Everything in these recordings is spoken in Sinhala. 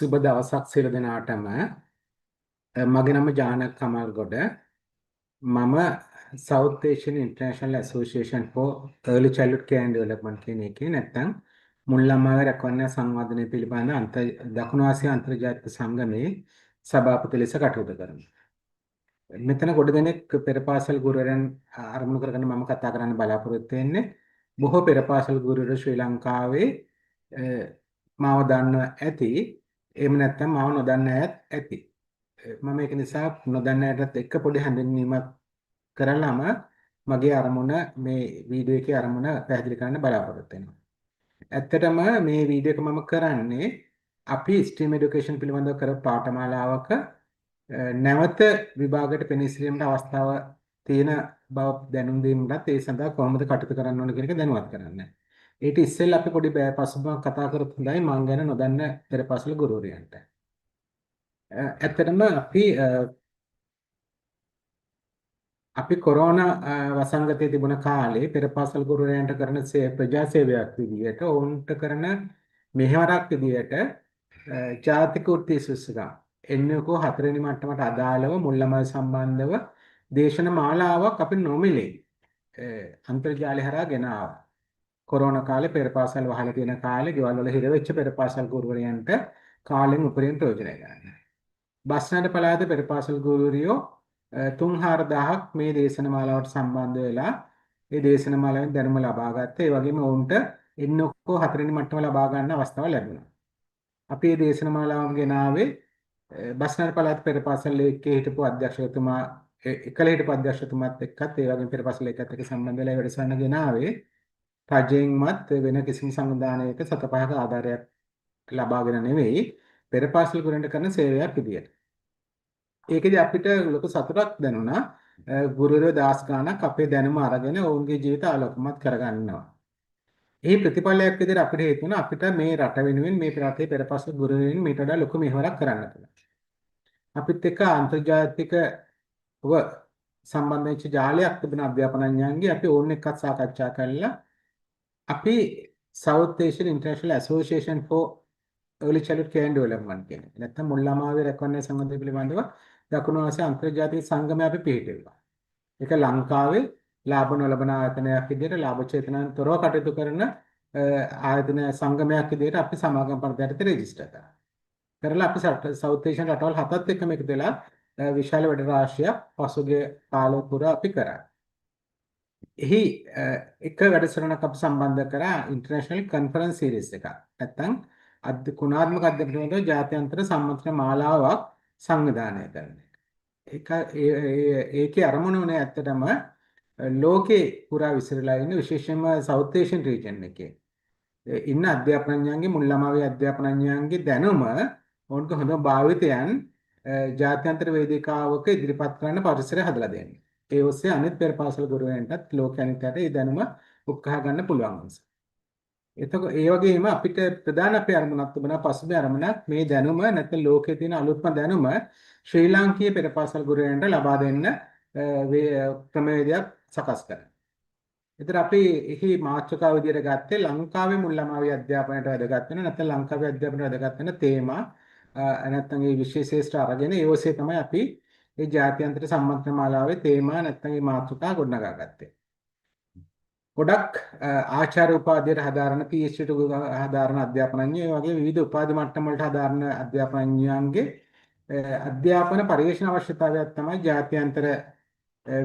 සුබ දවසක් සියලු දෙනාටම මගේ නම ජානක කමල්ගොඩ මම South Asian International Association for Early Childhood Care and Development කියන එකේ නැත්නම් මුල් ළමා රැකවරණ සංවර්ධනය පිළිබඳ දකුණු ආසියා අන්තර්ජාතික සංගමයේ සභාපති ලෙස කටයුතු කරනවා. මෙතන ගොඩ දෙනෙක් පෙර පාසල් ගුරුවරයන් අරමුණු කරගෙන මම කතා කරන්න බලාපොරොත්තු වෙන්නේ. බොහෝ පෙර පාසල් ගුරුවරු ශ්‍රී ලංකාවේ මාව දන්නවා ඇති. එහෙම නැත්නම් මාව නොදන්න අයත් ඇති. මම ඒක නිසා නොදන්න අයටත් එක්ක පොඩි හැඳින්වීමක් කරලාම මගේ අරමුණ මේ වීඩියෝ එකේ අරමුණ පැහැදිලි කරන්න බලාපොරොත්තු වෙනවා. ඇත්තටම මේ වීඩියෝ එක මම කරන්නේ අපි STEAM education පිළිබඳව කරපු පාඨමාලාවක නැවත විභාගයට පෙනී සිටීමට අවස්ථාව තියෙන බව දැනුම් දීමටත් ඒ සඳහා කොහොමද කටයුතු කරන්න ඕන කියන එක දැනුවත් කරන්න. ඊට ඉස්සෙල්ලා අපි පොඩි පසුබිමක් කතා කරත් හොඳයි මං ගැන නොදන්න පෙර පාසල් ගුරුවරයන්ට. ඇත්තටම අපි කොරෝනා වසංගතයේ තිබුණ කාලේ පෙර පාසල් ගුරුවරයන්ට කරන ප්‍රජා සේවයක් විදිහට ඔවුන්ට කරන මෙහෙවරක් විදිහට ජාතික වෘත්තීය ශිෂ්‍යකම් එන්නකෝ 4 වෙනි මට්ටමට අදාළව මුල් ළමයි සම්බන්ධව දේශන මාලාවක් අපි නොමිලේ අන්තර්ජාලය හරහා ගෙන ආවා. කොරෝනා කාලේ පෙර පාසල් වහලා තියෙන කාලේ ගෙවල් වල හිර වෙච්ච පෙර පාසල් ගුරුවරයන්ට කාලෙන් උපරිම ප්‍රයෝජනය ගන්න. බස්නාහිර පළාතේ පෙර පාසල් ගුරුවරියෝ 3-4000ක් මේ දේශන මාලාවට සම්බන්ධ වෙලා මේ දේශන මාලාවෙන් දැනුම ලබා ගත්තා. ඒ වගේම ඔවුන්ට එන්නකෝ 4 වෙනි මට්ටම ලබා ගන්න අවස්ථාව ලැබුණා. අපි මේ දේශන මාලාවම ගෙනාවේ බස්නාහිර පළාත් පෙර පාසල් එකේ හිටපු අධ්‍යක්ෂකතුමා එකල හිටපු අධ්‍යක්ෂකතුමාත් එක්කත් ඒ වගේම පෙර පාසල් එකත් එක්ක සම්බන්ධ වෙලා වැඩසටහන ගෙනාවේ රජයෙන්මත් වෙන කිසිම සංවිධානයක 7-5ක ආධාරයක් ලබාගෙන නෙවෙයි පෙර පාසල් ගුරුවරයන්ට කරන සේවයක් විදියට. ඒකෙදි අපිට ලොකු සතුටක් දැනුණා. ගුරුවරයෝ දහස් ගණනක් අපේ දැනුම අරගෙන ඔවුන්ගේ ජීවිත ආලෝකමත් කරගන්නවා. ඒ ප්‍රතිඵලයක් විදිහට අපිට හේතුණා අපිට මේ රට වෙනුවෙන් මේ රටේ පෙර පාසල් ගුරුවරයන් මීට වඩා ලොකු මෙහෙවරක් කරන්න පුළුවන්. අපිත් එක්ක අන්තර්ජාතිකව සම්බන්ධ වෙච්ච ජාලයක් තිබෙන අධ්‍යාපනඥයන්ගේ අපි ඕන එකක් සාකච්ඡා කරලා අපි South Asian International Association for Early Childhood Care and Development කියන එක. නැත්නම් මුල් ළමාගේ රැකවරණ සංගමය පිළිබඳව දකුණු ආසියා අන්තර්ජාතික සංගමය අපි පිළිපෙළනවා. ඒක ලංකාවේ ලාභ නොලබන ආයතනයක් විදිහට ලාභ චේතනාවෙන් තොරව කටයුතු කරන ආයතන සංගමයක් විදිහට අපි සමාගම් පනතයට රෙජිස්ටර් කරා. කරලා අපි South Asian රටවල් 7ත් එක්කම එකතු වෙලා විශාල වැඩ රාශියක් පසුගිය කාලය පුරා අපි කරා. එහි එක වැඩසටහනක් අපි සම්බන්ධ කරා ඉන්ටර්නැෂනල් කන්ෆරන්ස් සීරීස් එකක්. නැත්නම් ගුණාත්මක අධ්‍යයනවල ජාත්‍යන්තර සම්මන්ත්‍රණ මාලාවක් සංවිධානය කරන එක. ඒකේ අරමුණ උනේ ඇත්තටම ලෝකේ පුරා විසිරලා ඉන්න විශේෂයෙන්ම South Asian region එකේ ඉන්න අධ්‍යාපනඥයන්ගේ මුල් ළමාවේ අධ්‍යාපනඥයන්ගේ දැනුම උන්ට හොඳ භාවිතයන් ජාත්‍යන්තර වේදිකාවක ඉදිරිපත් කරන්න පරිසරය හදලා දෙන්නේ. ඒ ඔස්සේ අනිත් පෙර පාසල් ගුරුවරයන්ටත් ලෝකයන්ට ඒ දැනුම උත්සාහ ගන්න පුළුවන් නිසා. එතකොට ඒ වගේම අපිට ප්‍රධාන අපේ අරමුණක් තිබුණා පසුබිම් අරමුණක් මේ දැනුම නැත්නම් ලෝකයේ තියෙන අලුත්ම දැනුම ශ්‍රී ලාංකීය පෙර පාසල් ගුරුවරයන්ට ලබා දෙන්න ක්‍රමවේදයක් සකස් කරනවා. ඒතර අපි එහි මාතෘකාව විදිහට ගත්තේ ලංකාවේ මුල් ළමාවේ අධ්‍යාපනයට වැදගත් වෙන නැත්නම් ලංකාවේ අධ්‍යාපනයට වැදගත් වෙන තේමා නැත්නම් මේ විශේෂේෂ්ඨ අරගෙන ඒ ඔස්සේ තමයි අපි මේ ජාත්‍යන්තර සම්මන්ත්‍රණ මාලාවේ තේමා නැත්නම් මේ මාතෘකා ගොඩනගා ගත්තේ. ගොඩක් ආචාර්ය උපාධියට හදාරන PhD හදාරන අධ්‍යාපනඥයෝ වගේ විවිධ උපාධි මට්ටම් වලට හදාරන අධ්‍යාපනඥයන්ගේ අධ්‍යාපන පරිශ්‍රණ අවශ්‍යතාවයක් තමයි ජාත්‍යන්තර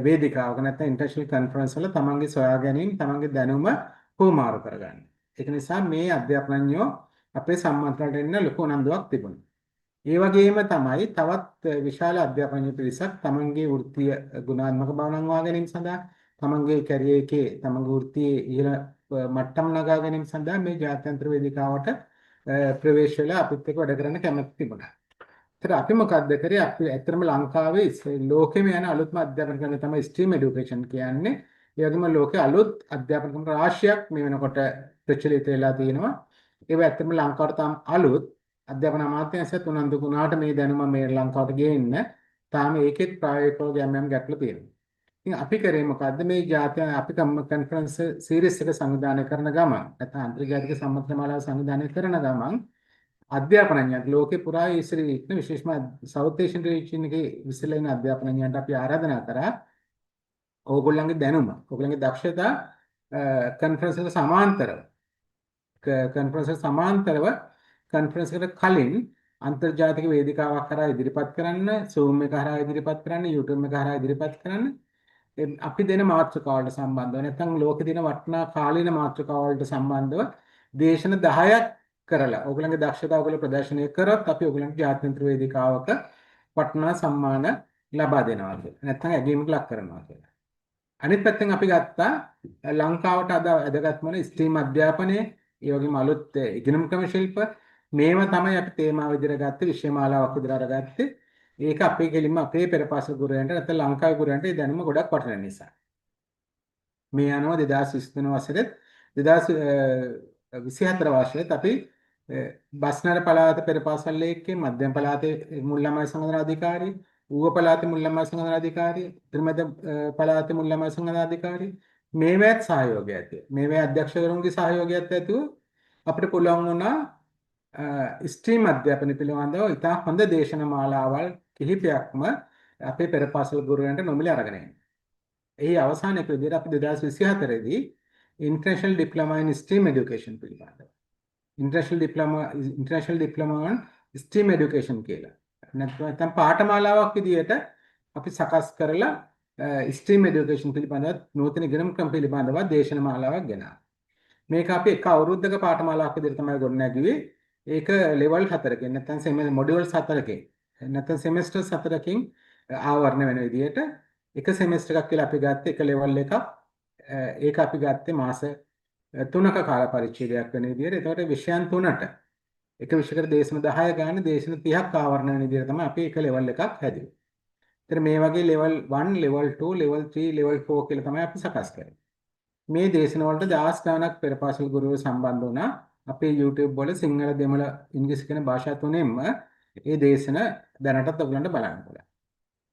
වේදිකාවක නැත්නම් ඉන්ටර්නැෂනල් කන්ෆරන්ස් වල තමන්ගේ සොයා ගැනීම තමන්ගේ දැනුම හුවමාරු කරගන්න. ඒක නිසා මේ අධ්‍යාපනඥයෝ අපේ සම්මන්ත්‍රණයට එන්න ලොකු උනන්දුවක් තිබුණා. ඒ වගේම තමයි තවත් විශාල අධ්‍යාපන පිරිසක් තමන්ගේ වෘත්තීය ගුණාත්මක බව නංවා ගැනීම සඳහා තමන්ගේ කැරියර් එකේ තමන්ගේ වෘත්තීය ඉහළ මට්ටම් නගා ගැනීම සඳහා මේ ජාත්‍යන්තර වේදිකාවට ප්‍රවේශ වෙලා අපිත් එක්ක වැඩ කරන්න කැමති තිබුණා. ඒතර අපි මොකද්ද කරේ? අපි ඇත්තටම ලංකාවේ ලෝකෙම යන අලුත්ම අධ්‍යාපන ක්‍රම තමයි STEAM education කියන්නේ. ඒ වගේම ලෝකේ අලුත් අධ්‍යාපන ක්‍රම රාශියක් මේ වෙනකොට ප්‍රචලිත වෙලා තියෙනවා. ඒව ඇත්තටම ලංකාවට තාම අලුත් අධ්‍යාපන අමාත්‍යාංශයත් උනන්දු වුණාට මේ දැනුම මේ ලංකාවට ගේන්න තාම ඒකෙත් ප්‍රායෝගිකව යම් ගැටලු තියෙනවා. ඉතින් අපි කරේ මොකද්ද මේ ජාත්‍ය අපි කන්ෆරන්ස් සීරීස් එක සංවිධානය කරන ගමන් නැත්නම් අන්තර්ජාතික සම්මන්ත්‍රණ මාලාව සංවිධානය කරන ගමන් අධ්‍යාපනඥයන්ට ලෝකේ පුරා ඉස්සරේ ඉන්න විශේෂම සවුත් ඒෂියන් රීජන් එකේ විසිරලා ඉන්න අධ්‍යාපනඥයන්ට අපි ආරාධනා කරා ඕගොල්ලන්ගේ දැනුම, ඕගොල්ලන්ගේ දක්ෂතා කන්ෆරන්ස් එකට සමාන්තරව කන්ෆරන්ස් එකට සමාන්තරව කන්ෆරන්ස් එකට කලින් අන්තර්ජාතික වේදිකාවක් කරා ඉදිරිපත් කරන්න, Zoom එක හරහා ඉදිරිපත් කරන්න, YouTube එක හරහා ඉදිරිපත් කරන්න. අපි දෙන මාතෘකාවලට සම්බන්ධව නැත්නම් ලෝකේ දෙන වටිනා කාලීන මාතෘකාවලට සම්බන්ධව දේශන 10ක් කරලා ඕගොල්ලන්ගේ දක්ෂතාව ඔයගොල්ලෝ ප්‍රදර්ශනය කරොත් අපි ඕගොල්ලන්ට ජාත්‍යන්තර වේදිකාවක වටිනා සම්මාන ලබා දෙනවා කියලා. නැත්නම් ඇගීමකට ලක් කරනවා කියලා. අනිත් පැත්තෙන් අපි ගත්තා ලංකාවට අද වැදගත්ම ස්ට්‍රීම් අධ්‍යාපනය, ඒ වගේම අලුත් ඉගෙනුම් ක්‍රම ශිල්ප මේවා තමයි අපි තේමා විදිහට ගත්තේ, විෂය මාලාවක් විදිහට අරගත්තේ. ඒක අපේ කෙලින්ම අපේ පෙරපාසල් ගුරුවරයන්ට නැත්නම් ලංකාවේ ගුරුවරයන්ට ඒ දැනුම ගොඩක් වටින නිසා. මේ අනුව 2023 වසරේ 2024 වසරේත් අපි බස්නාර පළාත පෙරපාසල් ලේකේ, මධ්‍යම පළාතේ මුල් ළමයි සංවර්ධන අධිකාරී, ඌව පළාතේ මුල් ළමයි සංවර්ධන අධිකාරී, ත්‍රිමැද පළාතේ මුල් ළමයි සංවර්ධන අධිකාරී මේවත් සහයෝගය ඇති. මේවා අධ්‍යක්ෂකවරුන්ගේ සහයෝගයත් ඇතුව අපිට පුළුවන් වුණා ස්ට්‍රීම් අධ්‍යාපන පිළිබඳව ඉතා හොඳ දේශන මාලාවල් කිහිපයක්ම අපේ පෙරපාසල් ගුරුවරයන්ට නොමිලේ අරගෙන එන්න. එහි අවසානයේ විදිහට අපි 2024 දී ඉන්ටර්නැෂනල් ඩිප්ලෝමා ඉන් ස්ට්‍රීම් এডুকেෂන් පිළිබඳව ඉන්ටර්නැෂනල් ඩිප්ලෝමා ඉන් ස්ට්‍රීම් এডুকেෂන් කියලා. නැත්නම් පාඨමාලාවක් විදිහට අපි සකස් කරලා ස්ට්‍රීම් এডুকেෂන් පිළිබඳව නූතන ඉගෙනුම් ක්‍රම පිළිබඳව දේශන මාලාවක් ගෙනා. මේක අපි එක අවුරුද්දක පාඨමාලාවක් විදිහට තමයි ගොඩනැගුවේ. ඒක ලෙවල් 4කින් නැත්නම් මොඩියුල්ස් 4කින් නැත්නම් සෙමෙස්ටර්ස් 4කින් ආවරණය වෙන විදිහට එක සෙමෙස්ටර් එකක් කියලා අපි ගත්තේ එක ලෙවල් එකක්. ඒක අපි ගත්තේ මාස 3ක කාල පරිච්ඡේදයක් වෙන විදිහට. එතකොට විෂයන් 3ට එක විෂයකට දේශන 10 ගන්න දේශන 30ක් ආවරණය වෙන විදිහට තමයි අපි එක ලෙවල් එකක් හැදුවේ. ඒතර මේ වගේ ලෙවල් 1, ලෙවල් 2, ලෙවල් 3, ලෙවල් 4 කියලා තමයි අපි සකස් කරේ. මේ දේශන වලට 10 ගණනක් පෙරපාසල් ගුරුවරු සම්බන්ධ වුණා. අපේ YouTube වල සිංහල, දෙමළ, ඉංග්‍රීසි කියන භාෂා තුනෙන්ම මේ දේශන දැනටත් ඔයගලන්ට බලන්න පුළුවන්.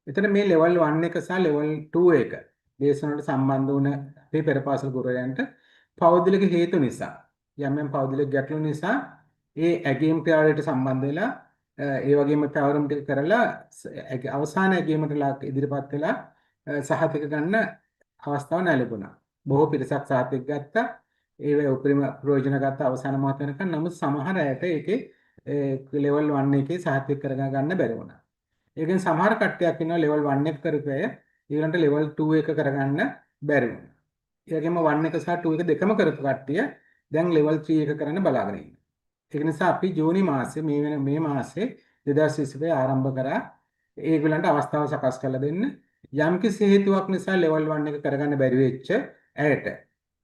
එතන මේ ලෙවල් 1 එක සහ ලෙවල් 2 එක දේශන වලට සම්බන්ධ වුණ අපේ පෙරපාසල් ගුරුවරයන්ට පෞද්ගලික හේතු නිසා යම් පෞද්ගලික ගැටලු නිසා ඒ ඇගීම් ක්‍රියාවලට සම්බන්ධ වෙලා ඒ වගේම පැවරුම් ටික කරලා අවසාන ඇගීමට ඉදිරිපත් වෙලා සහතික ගන්න අවස්ථාව නැලුණා. බොහෝ පිරිසක් සහතික ගත්තා. ඒ උපරිම ප්‍රයෝජන ගත්ත අවසාන මොහොත වෙනකන්. නමුත් සමහර අයට ඒකේ ලෙවල් 1 එකේ සහතික කරගන්න බැරි වුණා. ඒකෙන් සමහර කට්ටියක් ඉන්නවා ලෙවල් 1 එක කරපේ ඊළඟට ලෙවල් 2 එක කරගන්න බැරි වුණා. ඒ වගේම 1 එක සහ 2 එක දෙකම කරපු කට්ටිය දැන් ලෙවල් 3 එක කරන්න බලාගෙන ඉන්නවා. ඒක නිසා අපි ජූනි මාසේ මේ මාසේ 2022 ආරම්භ කරා ඒගොල්ලන්ට අවස්ථාව සකස් කරලා දෙන්න. යම්කිසි හේතුවක් නිසා ලෙවල් 1 එක කරගන්න බැරි වෙච්ච ඇයට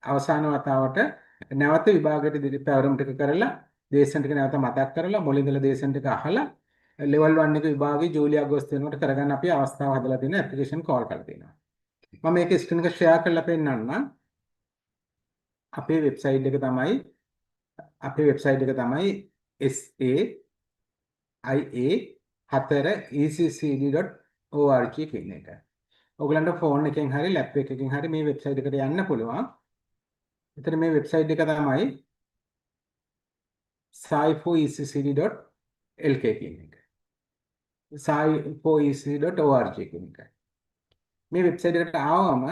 අවසාන වතාවට නැවත විභාගයට ඉදිරි පැවරුම් ටික කරලා දේශන ටික නැවත මතක් කරලා මුලින්දලා දේශන ටික අහලා ලෙවල් 1 එක විභාගේ ජූලි අගෝස්තු වෙනකොට කරගන්න අපි අවස්ථාව හදලා තියෙන ඇප්ලිකේෂන් කෝල් කරලා තියෙනවා. මම මේක ස්ක්‍රීන් එක ෂෙයා කරලා පෙන්නන්නම්. අපේ වෙබ්සයිට් එක තමයි saa4eccd.org කියන එක. ඔයගලන්ට ෆෝන් එකෙන් හරි ලැප්ටොප් එකකින් හරි මේ වෙබ්සයිට් එකට යන්න පුළුවන්. එතන මේ වෙබ්සයිට් එක තමයි sai4eccd.lk කියන එක. sai4eccd.org කියන එක. මේ වෙබ්සයිට් එකට ආවම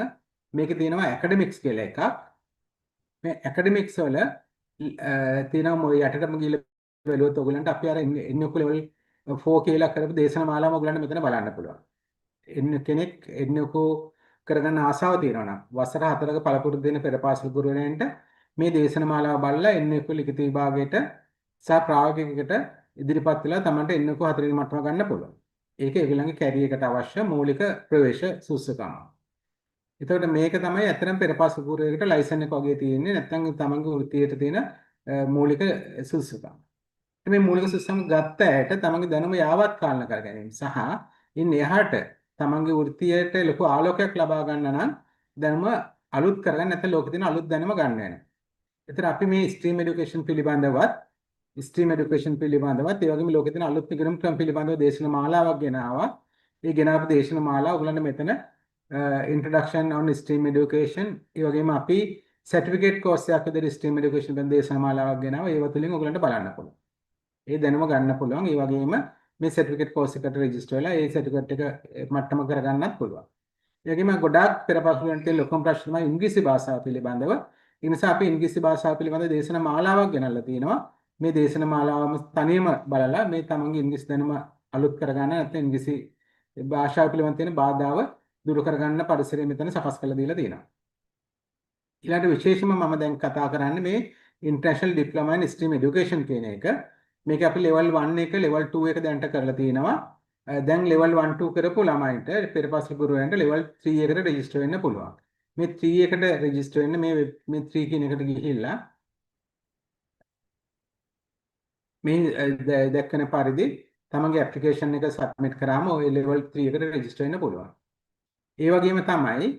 මේකේ තියෙනවා ඇකඩමික්ස් කියලා එකක්. මේ ඇකඩමික්ස් වල තියෙනවා මොයි යටටම ගිහලා බැලුවොත් ඔයගලන්ට අපි අර එන්නකො ලෙවල් 4 කියලා කරපු දේශන මාලාවම ඔයගලන්ට මෙතන බලන්න පුළුවන්. කෙනෙක් එන්නකො කරගන්න ආසාව තියෙනවා නම් වසර 4ක පළපුරුදු දෙන පෙරපාසල් ගුරුවරයන්ට මේ දේශන මාලාව බලලා එන්නකො ලිඛිත විභාගයට සහ ප්‍රායෝගිකයකට ඉදිරිපත් වෙලා තමන්ට එන්නකො 4 වෙනි මට්ටම ගන්න පුළුවන්. ඒක ඒගොල්ලන්ගේ කැරියර් එකට අවශ්‍ය මූලික ප්‍රවේශ සුසුකම. එතකොට මේක තමයි අතරම පෙරපාසල් ගුරුවරයෙකුට ලයිසන් එක වගේ තියෙන්නේ නැත්නම් තමන්ගේ වෘත්තියට තියෙන මූලික සුසුකම. මේ මූලික සුසුකම් ගත්ත ඇයට තමන්ගේ දැනුම යාවත් කාලන කර ගැනීම සහ ඉන් එහාට තමන්ගේ වෘත්තියට ලොකු ආලෝකයක් ලබා ගන්න නම් දැනුම අලුත් කරගන්න නැත්නම් ලෝකේ තියෙන අලුත් දැනුම ගන්න වෙනවා. ඒතර අපි මේ ස්ට්‍රීම් এডুকেෂන් පිළිබඳවත් ඒ වගේම ලෝකේ තියෙන අලුත් ඉගෙනුම් ක්‍රම පිළිබඳව දේශන මාලාවක් ගෙනාවා. ඒ ගෙනාවු දේශන මාලාව ඔයගලන්ට මෙතන introduction on stream education ඒ වගේම අපි certificate course එකක් විදිහට stream education පිළිබඳ දේශන මාලාවක් ගෙනාවා. ඒව තුලින් ඔයගලන්ට බලන්න පුළුවන්. ඒ දැනුම ගන්න පුළුවන්. ඒ වගේම මේ සර්ටිෆිකේට් කෝස් එකට රෙජිස්ටර් වෙලා ඒ සර්ටිෆිකේට් එක මට්ටම කරගන්නත් පුළුවන්. ඒ වගේම ගොඩාක් පෙරපසුවෙන් තියෙන ලොකුම ප්‍රශ්න තමයි ඉංග්‍රීසි භාෂාව පිළිබඳව. ඒ නිසා අපි ඉංග්‍රීසි භාෂාව පිළිබඳව දේශන මාලාවක් ගෙනල්ලා තිනවා. මේ දේශන මාලාවම තනියම බලලා මේ තමන්ගේ ඉංග්‍රීසි දැනුම අලුත් කරගන්න නැත්නම් ඉංග්‍රීසි භාෂාව පිළිබඳ තියෙන බාධාව දුරු කරගන්න පරිසරය මෙතන සකස් කරලා දීලා තියෙනවා. ඊළඟට විශේෂම මම දැන් කතා කරන්නේ මේ ඉන්ටර්නැෂනල් ඩිප්ලෝමා ඉන් ස්ට්‍රීම් এডুকেෂන් කියන එක. මේක අපි level 1 එක level 2 එක දැන්ට කරලා තිනවා. දැන් level 1 2 කරපු ළමයින්ට පෙරපසු ගුරුවරයන්ට level 3 එකට රෙජිස්ටර් වෙන්න පුළුවන්. මේ 3 එකට රෙජිස්ටර් වෙන්න මේ 3 කියන එකට ගිහිල්ලා මේ දැක්කන පරිදි තමන්ගේ ඇප්ලිකේෂන් එක සබ්මිට් කරාම ඔය level 3 එකට රෙජිස්ටර් වෙන්න පුළුවන්. ඒ වගේම තමයි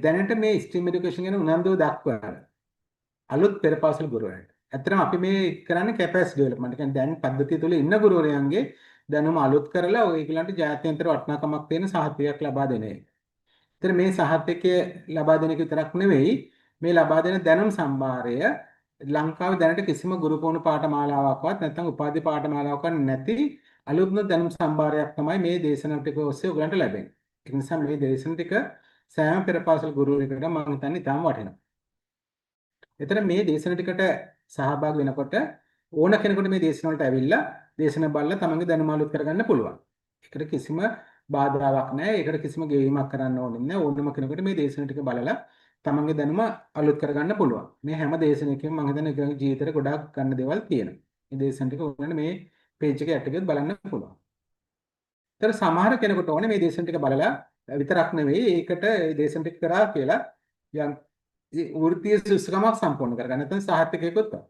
දැනට මේ ස්ට්‍රීම් এডুকেෂන් ගැන උනන්දුව දක්වන අලුත් පෙරපාසල් ගුරුවරයන්ට. ඇත්තටම අපි මේ කරන්නේ කැපැසිටි ඩෙවලොප්මන්ට්. කියන්නේ දැන් පද්ධතිය තුළ ඉන්න ගුරුවරයන්ගේ දැනුම අලුත් කරලා ඔයගලන්ට ජාත්‍යන්තර වටිනාකමක් තියෙන සහතිකයක් ලබා දෙන එක. ඒතර මේ සහතිකය ලබා දෙන එක විතරක් නෙවෙයි මේ ලබා දෙන දැනුම් සම්භාරය ලංකාවේ දැනට කිසිම ගුරු පුහුණු පාඨමාලාවක්වත් නැත්නම් උපාධි පාඨමාලාවක්වත් නැති අලුත්ම දැනුම් සම්භාරයක් තමයි මේ දේශන ටික ඔස්සේ ඔයගලන්ට ලැබෙන්නේ. ඒ නිසා මේ දේශන ටික සෑම පෙරපාසල් ගුරුවරයෙකුට මම හිතන්නේ ඉතාම වටිනවා. එතන මේ දේශන ටිකට සහභාගී වෙනකොට ඕන කෙනෙකුට මේ දේශන වලට ඇවිල්ලා දේශන බලලා තමන්ගේ දැනුම අලුත් කරගන්න පුළුවන්. ඒකට කිසිම බාධාවක් නැහැ. ඒකට කිසිම ගෙවීමක් කරන්න ඕනේ නැහැ. ඕනම කෙනෙකුට මේ දේශන ටික බලලා තමන්ගේ දැනුම අලුත් කරගන්න පුළුවන්. මේ හැම දේශනයකින්ම මම හිතන්නේ ඒගොල්ලෝ ජීවිතේට ගොඩාක් ගන්න දේවල් තියෙනවා. මේ දේශන ටික ඕනනේ මේ පේජ් එකේ යට එකත් බලන්න පුළුවන්. ඒතර සමහර කෙනෙකුට ඕනේ මේ දේශන ටික බලලා විතරක් නෙවෙයි ඒකට මේ දේශන ටික කරා කියලා යම් වෘත්තීය සුසුකමක් සම්පූර්ණ කරගන්න. නැත්නම් සහතිකයකුත් ඕන.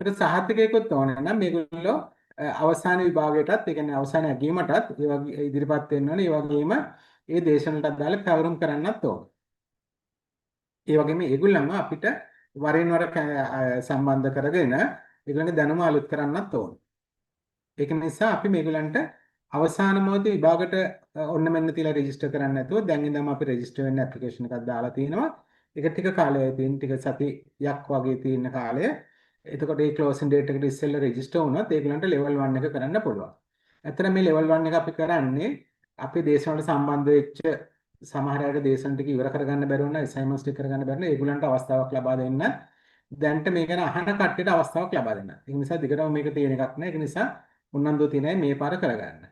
ඒකට සහතිකයකුත් ඕන නම් මේගොල්ලෝ අවසාන විභාගයටත් ඒ කියන්නේ අවසාන ඇගීමටත් ඒ වගේ ඉදිරිපත් වෙන්න ඕනේ. ඒ වගේම ඒ දේශනටත් දාලා පැවරුම් කරන්නත් ඕන. ඒ වගේම ඒගොල්ලන්ව අපිට වරින් වර සම්බන්ධ කරගෙන ඒගොල්ලන්ගේ දැනුම අලුත් කරන්නත් ඕන. ඒක නිසා අපි මේගොල්ලන්ට අවසාන මොහොතේ විභාගයට ඔන්න මෙන්න තියලා රෙජිස්ටර් කරන්න නැතුව දැන් ඉඳන්ම අපි රෙජිස්ටර් වෙන්න ඇප්ලිකේෂන් එකක් දාලා තිනවා. ඒක ටික කාලයක් තියෙන ටික සතියක් වගේ තියෙන කාලය. එතකොට මේ ක්ලෝසින් ඩේට් එකට ඉස්සෙල්ලා රෙජිස්ටර් වුණොත් ඒගොල්ලන්ට level 1 එක කරන්න පුළුවන්. ඇත්තට මේ level 1 එක අපි කරන්නේ අපි දේශන වලට සම්බන්ධ වෙච්ච සමහර අයට දේශන ටික ඉවර කරගන්න බැරි වුණා, assignments ටික කරගන්න බැරි වුණා. ඒගොල්ලන්ට අවස්ථාවක් ලබා දෙන්න. දැන්ට මේක ගැන අහන කට්ටියට අවස්ථාවක් ලබා දෙන්න. ඒ නිසා දිගටම මේක තියෙන එකක් නෑ. ඒක නිසා උනන්දුව තියෙනයි මේ පාර කරගන්න.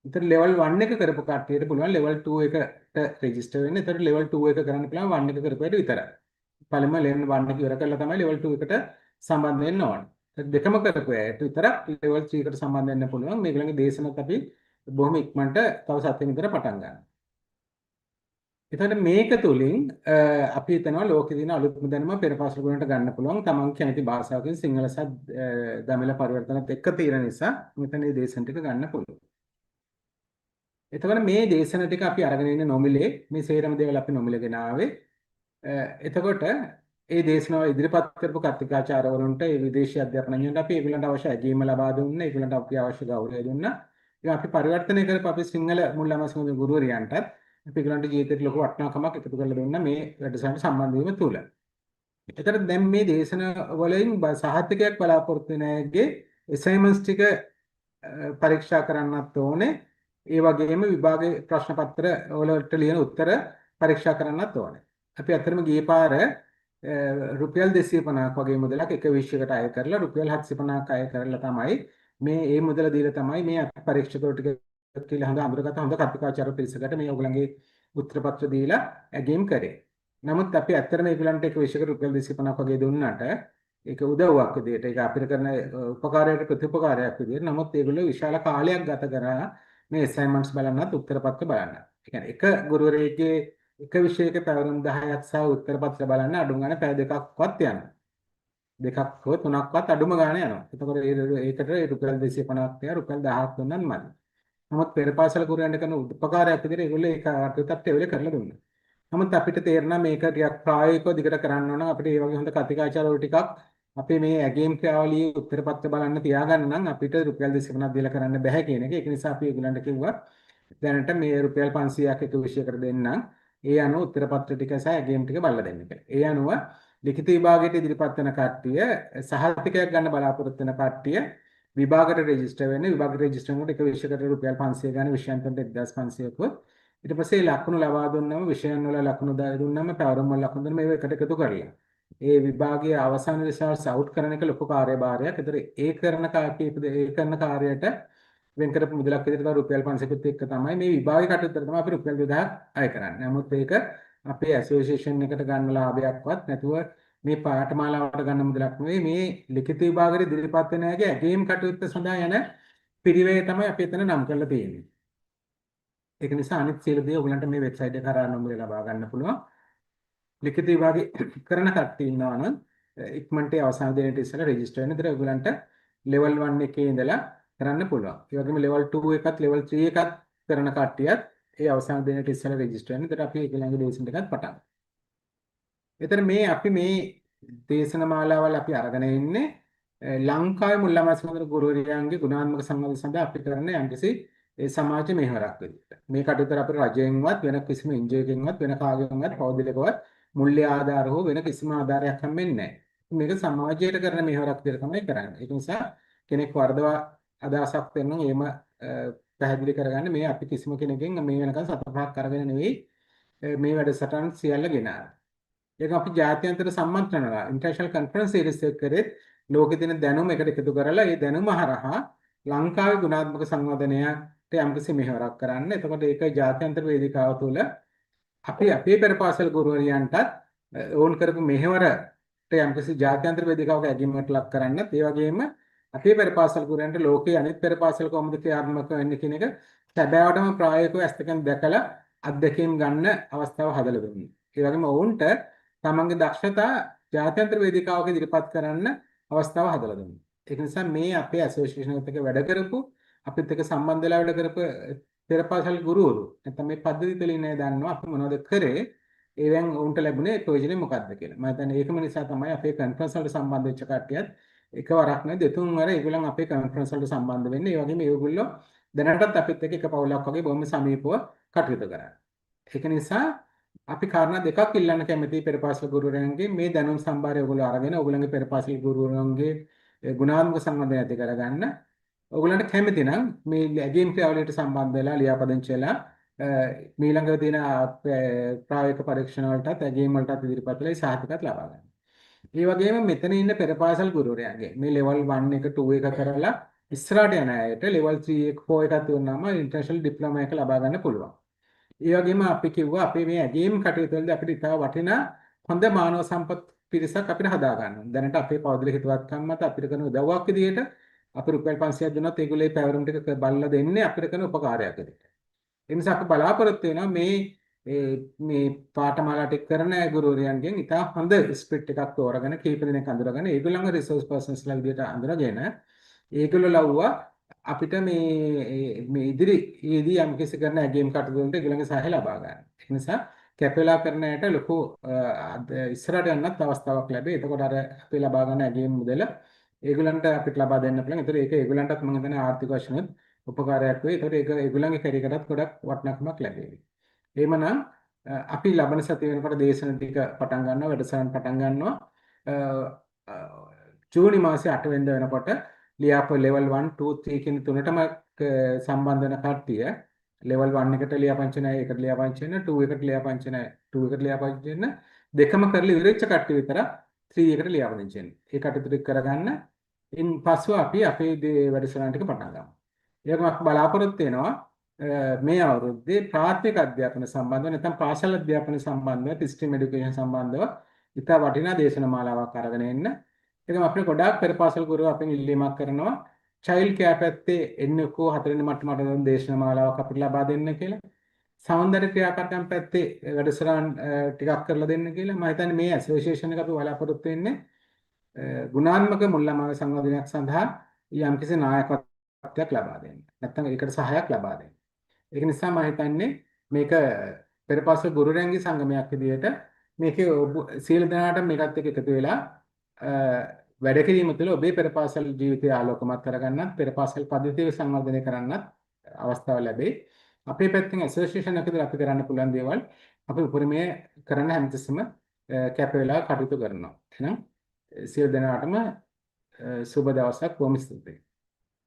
ඉතින් level 1 එක කරපු කට්ටියට පුළුවන් level 2 එකට රෙජිස්ටර් වෙන්න. ඒතර level 2 එක කරන්න පුළුවන් 1 එක කරපුවාට විතරයි. පළමුව level 1 එක ඉවර කරලා තමයි level 2 එකට සම්බන්ධ වෙන්න ඕන. දෙකම කරපු අයට විතරක් level 3 එකට සම්බන්ධ වෙන්න පුළුවන්. මේගොල්ලන්ගේ දේශනත් අපි බොහොම ඉක්මනට තව සතියක විතර පටන් ගන්නවා. එතකොට මේක තුලින් අපි හිතනවා ලෝකේ තියෙන අලුත්ම දැනුම පෙරපසු ගුණයට ගන්න පුළුවන්. තමන් කැමති භාෂාවකින් සිංහල සහ දමිළ පරිවර්තනත් එක්ක තියෙන නිසා මෙතන මේ දේශන ටික ගන්න පුළුවන්. එතකොට මේ දේශන ටික අපි අරගෙන ඉන්නේ නොමිලේ. මේ සේරම දේවල් අපි නොමිලේ ගෙනාවේ. එතකොට ඒ දේශනාව ඉදිරිපත් කරපු කතිකාචාර්යවරුන්ට ඒ විදේශීය අධ්‍යාපනඥයන්ට අපි ඒගොල්ලන්ට අවශ්‍ය ඇගීම ලබා දුන්නා. ඒගොල්ලන්ට අපි අවශ්‍ය ගෞරවය දුන්නා. ඒක අපි පරිවර්තනය කරපු අපි සිංහල මුල් ළමයි ගුරුවරයන්ටත් අපි ඒගොල්ලන්ට ජීවිතේට ලොකු වටිනාකමක් එකතු කරලා දුන්නා මේ වැඩසටහනට සම්බන්ධ වීම තුල. එතකොට දැන් මේ දේශන වලින් සහතිකයක් බලාපොරොත්තු වෙන අයගේ assignments ටික පරීක්ෂා කරන්නත් ඕනේ. ඒ වගේම විභාගයේ ප්‍රශ්න පත්‍ර වලට ලියන උත්තර පරීක්ෂා කරන්නත් ඕනේ. අපි අතරම ගියේ පාර රුපියල් 250ක් වගේ මුදලක් එක විෂයකට අය කරලා රුපියල් 750ක් අය කරලා තමයි මේ මුදල දීලා තමයි මේ පරීක්ෂකවරු ටික කියලා හඳ අඳුරගත්ත හොඳ කතිකාචාර්ය පිරිසකට මේ ඔයගලගේ උත්තර පත්‍ර දීලා ඇගීම් කරේ. නමුත් අපි ඇත්තටම මේගොල්ලන්ට එක විෂයකට රුපියල් 250ක් වගේ දුන්නාට ඒක උදව්වක් විදියට ඒක අපිට කරන උපකාරයට ප්‍රතිඋපකාරයක් විදියට. නමුත් ඒගොල්ලෝ විශාල කාලයක් ගත කරා මේ assignments බලන්නත් උත්තර පත්‍ර බලන්න. ඒ කියන්නේ එක ගුරුවරයෙක්ගේ එක විෂයක පැවරුම් 10ක් සහ උත්තර පත්‍ර බලන්න අඩුම ගානේ පැය දෙකක්වත් යනවා. දෙකක් හෝ තුනක්වත් අඩුම ගානේ යනවා. එතකොට ඒකට රුපියල් 250ක් තියා රුපියල් 1000ක් දුන්නත් මදි. නමුත් පෙරපාසල ගුරුවරයන්ට කරන උපකාරයක් විදිහට ඒගොල්ලෝ ඒක අර්ථයත් එවෙල කරලා දුන්නා. නමුත් අපිට තේරෙනවා මේක ටිකක් ප්‍රායෝගිකව දිගට කරන්න ඕන. අපිට මේ වගේ හොඳ කතිකාචාර්යවරු ටිකක් අපේ මේ ඇගේම් ක්‍රියාවලියේ උත්තර පත්‍ර බලන්න තියාගන්න නම් අපිට රුපියල් 250ක් දීලා කරන්න බෑ කියන එක. ඒක නිසා අපි ඒගොල්ලන්ට කිව්වා දැනට මේ රුපියල් 500ක් එක විෂයකට දෙන්නම්. ඒ අනුව උත්තර පත්‍ර ටික සහ ඇගේම් ටික බලලා දෙන්න කියලා. ඒ අනුව ලිඛිත විභාගයට ඉදිරිපත් වෙන කට්ටිය සහතිකයක් ගන්න බලාපොරොත්තු වෙන කට්ටිය විභාගයට රෙජිස්ටර් වෙන්නේ. විභාගයට රෙජිස්ටර් වෙනකොට එක විෂයකට රුපියල් 500 ගන්න විෂයන්තන්ට 1500කුත්. ඊට පස්සේ ලකුණු ලබා දුන්නම විෂයන් වල ලකුණු දුන්නම පැවරුම් වල ලකුණු දුන්නම මේව එකට එකතු කරලා. ඒ විභාගයේ අවසාන රිසල්ට්ස් අවුට් කරන එක ලොකු කාර්යභාරයක්. ඒතර ඒ කරන කාර්යයට වෙන් කරපු මුදලක් විදිහට තමයි රුපියල් 500කුත් එක්ක තමයි මේ විභාගයේ කටයුත්තට තමයි අපි රුපියල් 2000ක් අය කරන්නේ. නමුත් ඒක අපේ ඇසෝසියේෂන් එකට ගන්න ලාභයක්වත් නැතුව මේ පාඨමාලාවට ගන්න මුදලක් නෙවෙයි මේ ලිඛිත විභාගයේ ඉදිරිපත් වෙන හැකි ඇගේම් කටයුත්ත සඳහා යන පිරිවේ තමයි අපි එතන නම් කරලා තියෙන්නේ. ඒක නිසා අනිත් සියලු දේ ඔයගලන්ට මේ වෙබ්සයිට් එක කරා නම්බරේ ලබා ගන්න පුළුවන්. ලිඛිත විභාගේ කරන කට්ටිය ඉන්නවා නම් ඉක්මනට අවසාන දිනේට ඉස්සෙල්ලා රෙජිස්ටර් වෙන්න. ඒතර ඔයගලන්ට ලෙවල් 1 එකේ ඉඳලා කරන්න පුළුවන්. ඒ වගේම ලෙවල් 2 එකත් ලෙවල් 3 එකත් කරන කට්ටියත් ඒ අවසාන දිනේට ඉස්සෙල්ලා රෙජිස්ටර් වෙන්න. ඒතර අපි ඒගොල්ලන්ගේ ලේසන් එකත් පටන් ගන්නවා. එතන අපි මේ දේශන මාලාවල් අපි අරගෙන ඉන්නේ ලංකාවේ මුල් ළමා සමාජ ගුරුවරයන්ගේ ගුණාත්මක සංවර්ධන සඳහා අපි කරන යම්කිසි ඒ සමාජ මෙහෙවරක් විදිහට. මේ කටයුතු අපේ රජයෙන්වත් වෙන කිසිම එන්ජොයකින්වත් වෙන කාගෙන්වත් පෞද්ගලිකවත් මුල්‍ය ආධාර හෝ වෙන කිසිම ආධාරයක් හම්බෙන්නේ නැහැ. මේක සමාජයට කරන මෙහෙවරක් විදිහට තමයි කරන්නේ. ඒක නිසා කෙනෙක් වර්ධවා අදහසක් දෙන්න එහෙම පැහැදිලි කරගන්න මේ අපි කිසිම කෙනකින් මේ වෙනකන් සතපහක් අරගෙන නෙවෙයි මේ වැඩසටහන් සියල්ල ගෙනාවේ. ඒක අපි ජාත්‍යන්තර සම්මන්ත්‍රණ වල ඉන්ටර්නැෂනල් කොන්ෆරන්ස් සීරීස් එක කරේත් ලෝකෙ තියෙන දැනුම එකට එකතු කරලා ඒ දැනුම හරහා ලංකාවේ ගුණාත්මක සංවර්ධනයට යම්කිසි මෙහෙවරක් කරන්න. එතකොට ඒක ජාත්‍යන්තර වේදිකාව තුළ අපි අපේ පෙරපාසල් ගුරුවරයන්ටත් ඕන් කරපු මෙහෙවරට යම්කිසි ජාත්‍යන්තර වේදිකාවක ඇගීමකට ලක් කරන්නත් ඒ වගේම අපේ පෙරපාසල් ගුරුවරයන්ට ලෝකයේ අනිත් පෙරපාසල් කොහොමද ක්‍රියාත්මක වෙන්නේ කියන එක සැබෑවටම ප්‍රායෝගිකව ඇස්තකෙන් දැකලා අත්දැකීම් ගන්න අවස්ථාව හදලා දුන්නා. ඒ වගේම ඔවුන්ට තමන්ගේ දක්ෂතා ජාත්‍යන්තර වේදිකාවක ඉදිරිපත් කරන්න අවස්ථාව හදලා දුන්නා. ඒක නිසා මේ අපේ ඇසෝසියේෂන් එකත් එක්ක වැඩ කරපු අපිත් එක්ක සම්බන්ධ වෙලා වැඩ කරපු පෙරපාසල් ගුරුවරු නැත්නම් මේ පද්ධති තුළ ඉන්නේ දන්නවා අපි මොනවද කරේ ඒවෙන් උන්ට ලැබුණේ ප්‍රයෝජනේ මොකක්ද කියලා. මම හිතන්නේ ඒකම නිසා තමයි අපේ කොන්ෆරන්ස් වලට සම්බන්ධ වෙච්ච කට්ටියත් එකවරක් නෙවෙයි දෙතුන් වර ඒගොල්ලන් අපේ කොන්ෆරන්ස් වලට සම්බන්ධ වෙන්නේ. ඒ වගේම ඒගොල්ලෝ දැනටත් අපිත් එක්ක එක පවුලක් වගේ බොහොම සමීපව කටයුතු කරන්නේ. ඒක නිසා අපි කාරණා දෙකක් ඉල්ලන්න කැමතියි පෙරපාසල් ගුරුවරයන්ගේ මේ දැනුම් සම්භාරය ඔයගොල්ලෝ අරගෙන ඔයගොල්ලන්ගේ පෙරපාසල් ගුරුවරයන්ගේ ගුණාත්මක සංවර්ධනය ඇති කරගන්න. ඔයගොල්ලන්ට කැමති නම් මේ ඇගීම් ක්‍රියාවලියට සම්බන්ධ වෙලා ලියාපදිංචි වෙලා ඊළඟ දින ප්‍රායෝගික පරීක්ෂණ වලටත් ඇගීම් වලටත් ඉදිරිපත් වෙලා සාහිත්‍යකත් ලබා ගන්න. ඒ වගේම මෙතන ඉන්න පෙරපාසල් ගුරුවරයන්ගේ මේ ලෙවල් 1 එක 2 එක කරලා ඉස්සරහට යන අයට ලෙවල් 3 එක 4 එකක් දුන්නාම ඉන්ටර්නැෂනල් ඩිප්ලෝමා එක ලබා ගන්න පුළුවන්. ඒ වගේම අපි කිව්වා අපේ මේ ඇගීම් කටයුතු වලදී අපිට ඉතාල වටිනා හොඳ මානව සම්පත් පිරිසක් අපිට හදා ගන්න. දැනට අපේ පෞද්ගලික හිතවත්කම් මත අපිට කරන උදව්වක් විදිහට අපි රුපියල් 500ක් දුන්නත් ඒගොල්ලේ පැවරුම් ටික බලලා දෙන්නේ අපිට කරන උපකාරයක් විදිහට. ඒ නිසා අපි බලාපොරොත්තු වෙනවා මේ පාඨමාලා ටික කරන ගුරුවරයන්ගෙන් ඉතා හොඳ ස්ප්‍රිට් එකක් තෝරගෙන කීප දෙනෙක් අඳුරගෙන ඒගොල්ලන්ගේ රිසෝස් පර්සන්ස්ලා විදිහට අඳුරගෙන ඒගොල්ලෝ ලව්වා අපිට මේ ඉදිරියේදී යම් කිසි කරන ඇගීම් කටයුතු වලට ඒගොල්ලන්ගේ සහාය ලබා ගන්න. ඒ නිසා කැපෙලා කරන ඇයට ලොකු ඉස්සරහට යන්නත් අවස්ථාවක් ලැබේ. එතකොට අර අපි ලබා ගන්න ඇගීම් මුදල ඒගොල්ලන්ට අපිට ලබා දෙන්න පුළුවන්. ඒතර ඒක ඒගොල්ලන්ටත් මම හිතන්නේ ආර්ථික වශයෙන් උපකාරයක් වෙයි. ඒතර ඒක ඒගොල්ලන්ගේ කැරියරටත් ගොඩක් වටිනාකමක් ලැබෙවි. එහෙමනම් අපි ලබන සතිය වෙනකොට දේශන ටික පටන් ගන්නවා, වැඩසටහන් පටන් ගන්නවා. ජූනි මාසේ 8 වෙනිදා වෙනකොට ලියාප ලෙවල් 1 2 3 කියන තුනටම සම්බන්ධ වෙන කට්ටිය ලෙවල් 1 එකට ලියාපදිංචි නැහැ, ඒකට ලියාපදිංචි වෙන, 2 එකට ලියාපදිංචි නැහැ, 2 එකට ලියාපදිංචි වෙන, දෙකම කරලා ඉවරෙච්ච කට්ටිය විතර 3 එකට ලියාපදිංචි වෙන. ඒ කටයුතු ටික කරගන්න. ඉන් පස්ව අපි අපේ වැඩසටහන් ටික පටන් ගමු. ඒකම අපි බලාපොරොත්තු වෙනවා මේ අවුරුද්දේ ප්‍රාථමික අධ්‍යාපන සම්බන්ධව නැත්නම් පාසල් අධ්‍යාපන සම්බන්ධව ඩිස්ට්‍රික්ට් එඩියුකේෂන් සම්බන්ධව ඉතා වටිනා දේශන මාලාවක් අරගෙන එන්න. ඒකම අපිට ගොඩාක් පෙරපාසල් ගුරුවරු අපෙන් ඉල්ලීමක් කරනවා චයිල්ඩ් කෙයාර් පැත්තේ එන්නකෝ 4 වෙනි මට්ටමට දේශන මාලාවක් අපිට ලබා දෙන්න කියලා. සෞන්දර්ය ක්‍රියාකර්තම් පැත්තේ වැඩසටහන් ටිකක් කරලා දෙන්න කියලා. මම හිතන්නේ මේ ඇසෝසියේෂන් එක අපි බලාපොරොත්තු වෙන්නේ ගුණාත්මක මුල් ළමා සංවර්ධනයක් සඳහා යම්කිසි නායකත්වයක් ලබා දෙන්න. නැත්නම් ඒකට සහායක් ලබා දෙන්න. ඒක නිසා මම හිතන්නේ මේක පෙරපාසල් ගුරුවරයන්ගේ සංගමයක් විදිහට මේකේ සියලු දෙනාට මේකත් එක්ක එකතු වෙලා වැඩ කිරීම තුළ ඔබේ පෙරපාසල් ජීවිතය ආලෝකමත් කරගන්නත් පෙරපාසල් පද්ධතිය සංවර්ධනය කරන්නත් අවස්ථාව ලැබේ. අපේ පැත්තෙන් ඇසෝසියේෂන් එකකින් අපි කරන්න පුළුවන් දේවල් අපි උපරිමයේ කරන්න හැමතිස්සෙම කැප වෙලා කටයුතු කරනවා. එහෙනම් සියලු දෙනාටම සුබ දවසක්. බොහොම ස්තුතියි.